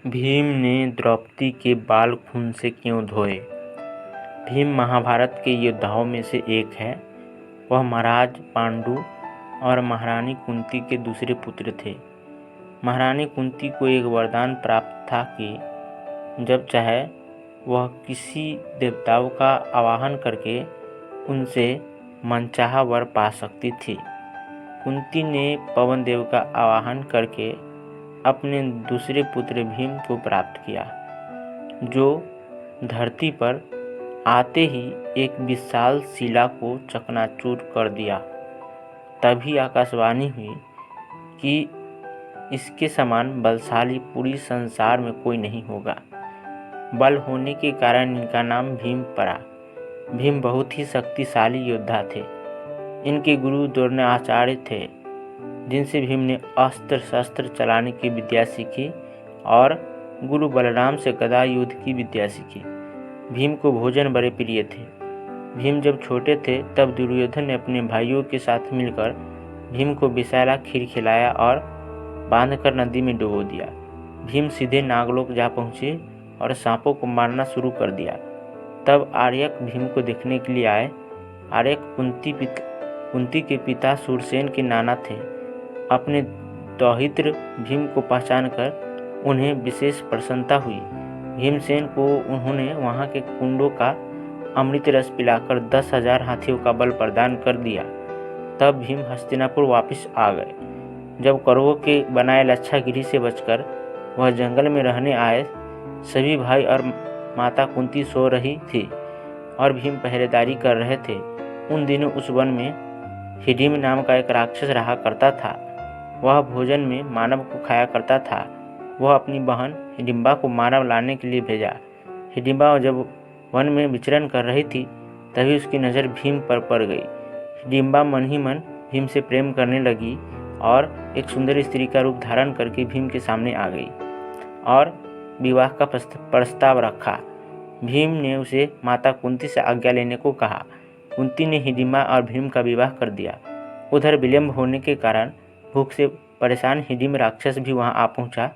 भीम ने द्रौपदी के बाल खून से क्यों धोए? भीम महाभारत के योद्धाओं में से एक है। वह महाराज पांडु और महारानी कुंती के दूसरे पुत्र थे। महारानी कुंती को एक वरदान प्राप्त था कि जब चाहे वह किसी देवताओं का आवाहन करके उनसे मनचाहा वर पा सकती थी। कुंती ने पवन देव का आवाहन करके अपने दूसरे पुत्र भीम को प्राप्त किया, जो धरती पर आते ही एक विशाल शिला को चकनाचूर कर दिया। तभी आकाशवाणी हुई कि इसके समान बलशाली पूरी संसार में कोई नहीं होगा। बल होने के कारण इनका नाम भीम पड़ा। भीम बहुत ही शक्तिशाली योद्धा थे। इनके गुरु द्रोणाचार्य थे, जिनसे भीम ने अस्त्र शस्त्र चलाने की विद्या सीखी और गुरु बलराम से गदा युद्ध की विद्या सीखी। भीम को भोजन बड़े प्रिय थे। भीम जब छोटे थे तब दुर्योधन ने अपने भाइयों के साथ मिलकर भीम को विषैला खीर खिलाया और बांधकर नदी में डुबो दिया। भीम सीधे नागलोक जा पहुँचे और सांपों को मारना शुरू कर दिया। तब आर्यक भीम को देखने के लिए आए। आर्यक कुंती के पिता सूरसेन के नाना थे। अपने दौहित्र भीम को पहचानकर उन्हें विशेष प्रसन्नता हुई। भीमसेन को उन्होंने वहां के कुंडों का अमृत रस पिलाकर 10,000 हाथियों का बल प्रदान कर दिया। तब भीम हस्तिनापुर वापस आ गए। जब कौरवों के बनाए लच्छागिरी से बचकर वह जंगल में रहने आए, सभी भाई और माता कुंती सो रही थी और भीम पहरेदारी कर रहे थे। उन दिनों उस वन में हिडिम्ब नाम का एक राक्षस रहा करता था। वह भोजन में मानव को खाया करता था। वह अपनी बहन हिडिम्बा को मानव लाने के लिए भेजा। हिडिम्बा जब वन में विचरण कर रही थी, तभी उसकी नज़र भीम पर पड़ गई। हिडिम्बा मन ही मन भीम से प्रेम करने लगी और एक सुंदर स्त्री का रूप धारण करके भीम के सामने आ गई और विवाह का प्रस्ताव रखा। भीम ने उसे माता कुंती से आज्ञा लेने को कहा। कुंती ने हिडिम्बा और भीम का विवाह कर दिया। उधर विलम्ब होने के कारण भूख से परेशान हिडिम्ब राक्षस भी वहां आ पहुंचा।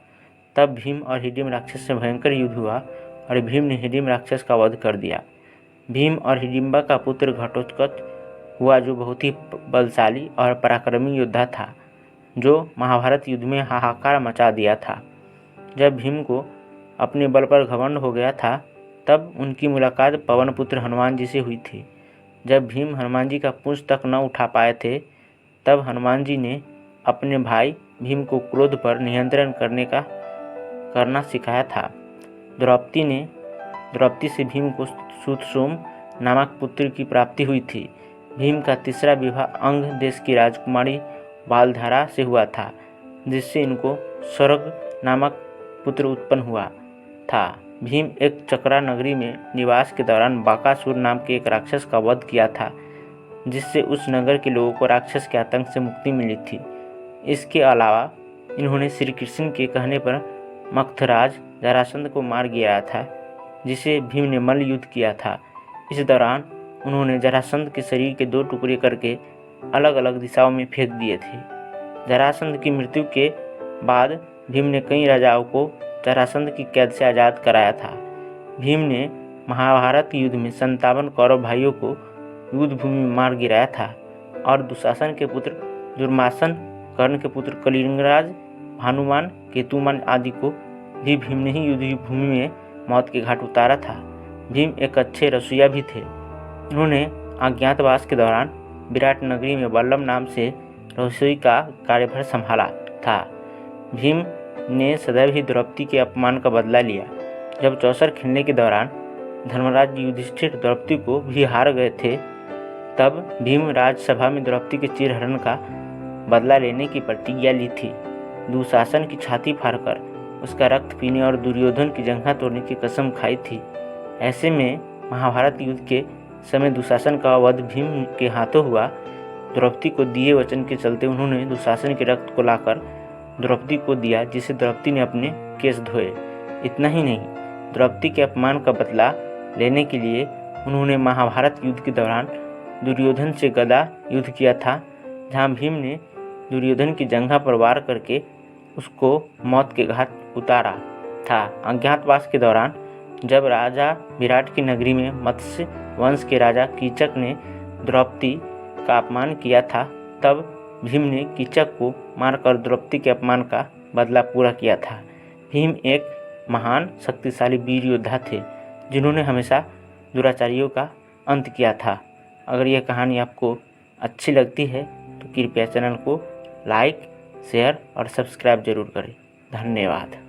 तब भीम और हिडिम्ब राक्षस से भयंकर युद्ध हुआ और भीम ने हिडिम्ब राक्षस का वध कर दिया। भीम और हिडिम्बा का पुत्र घटोत्कच हुआ, जो बहुत ही बलशाली और पराक्रमी योद्धा था, जो महाभारत युद्ध में हाहाकार मचा दिया था। जब भीम को अपने बल पर घमंड हो गया था, तब उनकी मुलाकात पवन पुत्र हनुमान जी से हुई थी। जब भीम हनुमान जी का पूंछ तक न उठा पाए थे, तब हनुमान जी ने अपने भाई भीम को क्रोध पर नियंत्रण करना सिखाया था। द्रौपदी से भीम को सुतसोम नामक पुत्र की प्राप्ति हुई थी। भीम का तीसरा विवाह अंग देश की राजकुमारी बालधारा से हुआ था, जिससे इनको स्वर्ग नामक पुत्र उत्पन्न हुआ था। भीम एक चक्रा नगरी में निवास के दौरान बाकासुर नाम के एक राक्षस का वध किया था, जिससे उस नगर के लोगों को राक्षस के आतंक से मुक्ति मिली थी। इसके अलावा इन्होंने श्री कृष्ण के कहने पर मगधराज जरासंध को मार गिराया था, जिसे भीम ने मल्ल युद्ध किया था। इस दौरान उन्होंने जरासंध के शरीर के 2 टुकड़े करके अलग अलग दिशाओं में फेंक दिए थे। जरासंध की मृत्यु के बाद भीम ने कई राजाओं को जरासंध की कैद से आज़ाद कराया था। भीम ने महाभारत युद्ध में 57 कौरव भाइयों को युद्ध भूमि में मार गिराया था और दुशासन के पुत्र दुर्वासन, कर्ण के पुत्र कलिंगराज, भानुमान, केतुमान आदि को भी भीम ने ही युद्ध भूमि में मौत के घाट उतारा था। भीम एक अच्छे रसोइया भी थे। उन्होंने अज्ञातवास के दौरान विराट नगरी में बल्लभ नाम से रसोई का कार्यभार संभाला था। भीम ने सदैव ही द्रौपदी के अपमान का बदला लिया। जब चौसर खेलने के दौरान धर्मराज युधिष्ठिर द्रौपदी को भी हार गए थे, तब भीम राजसभा में द्रौपदी के चिरहरण का बदला लेने की प्रतिज्ञा ली थी। दुशासन की छाती फाड़कर उसका रक्त पीने और दुर्योधन की जंघा तोड़ने की कसम खाई थी। ऐसे में महाभारत युद्ध के समय दुशासन का वध भीम के हाथों हुआ। द्रौपदी को दिए वचन के चलते उन्होंने दुशासन के रक्त को लाकर द्रौपदी को दिया, जिसे द्रौपदी ने अपने केश धोए। इतना ही नहीं, द्रौपदी के अपमान का बदला लेने के लिए उन्होंने महाभारत युद्ध के दौरान दुर्योधन से गदा युद्ध किया था, जहां भीम ने दुर्योधन की जंघा पर वार करके उसको मौत के घाट उतारा था। अज्ञातवास के दौरान जब राजा विराट की नगरी में मत्स्य वंश के राजा कीचक ने द्रौपदी का अपमान किया था, तब भीम ने कीचक को मारकर द्रौपदी के अपमान का बदला पूरा किया था। भीम एक महान शक्तिशाली वीर योद्धा थे जिन्होंने हमेशा दुराचारियों का अंत किया था। अगर यह कहानी आपको अच्छी लगती है तो कृपया चैनल को लाइक, शेयर और सब्सक्राइब जरूर करें। धन्यवाद।